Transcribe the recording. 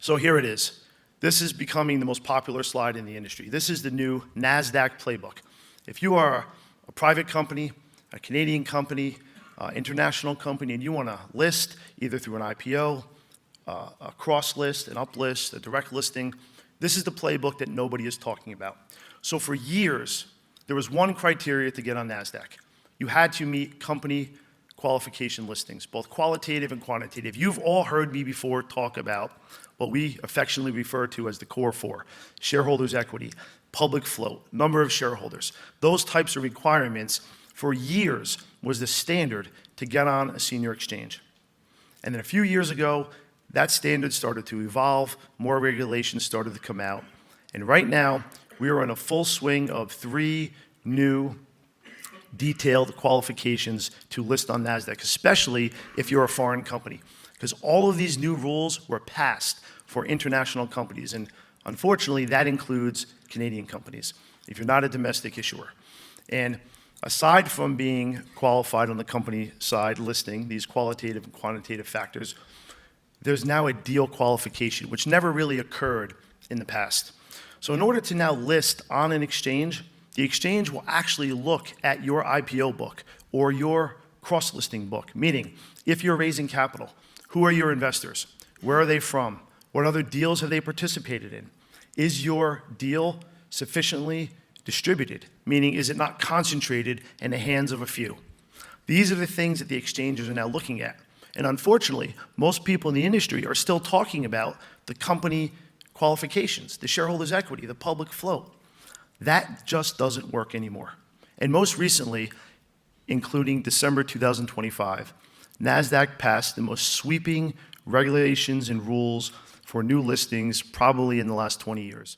So here it is. This is becoming the most popular slide in the industry. This is the new Nasdaq Playbook. If you are a private company, a Canadian company, international company, and you want to list either through an IPO, a cross list, an up list, a direct listing, this is the playbook that nobody is talking about. So for years, there was one criteria to get on Nasdaq. You had to meet company qualification listings, both qualitative and quantitative. You've all heard me before talk about what we affectionately refer to as the core four: shareholders' equity, public float, number of shareholders. Those types of requirements for years was the standard to get on a senior exchange. And then a few years ago, that standard started to evolve, more regulations started to come out. And right now, we are in a full swing of 3 new detailed qualifications to list on Nasdaq, especially if you're a foreign company, because all of these new rules were passed for international companies, and unfortunately, that includes Canadian companies, if you're not a domestic issuer. And aside from being qualified on the company side listing, these qualitative and quantitative factors, there's now a deal qualification, which never really occurred in the past. So in order to now list on an exchange, the exchange will actually look at your IPO book or your cross-listing book, meaning if you're raising capital, who are your investors? Where are they from? What other deals have they participated in? Is your deal sufficiently distributed? Meaning, is it not concentrated in the hands of a few? These are the things that the exchanges are now looking at. And unfortunately, most people in the industry are still talking about the company qualifications, the shareholders' equity, the public float. That just doesn't work anymore. And most recently, including December 2025, Nasdaq passed the most sweeping regulations and rules for new listings probably in the last 20 years.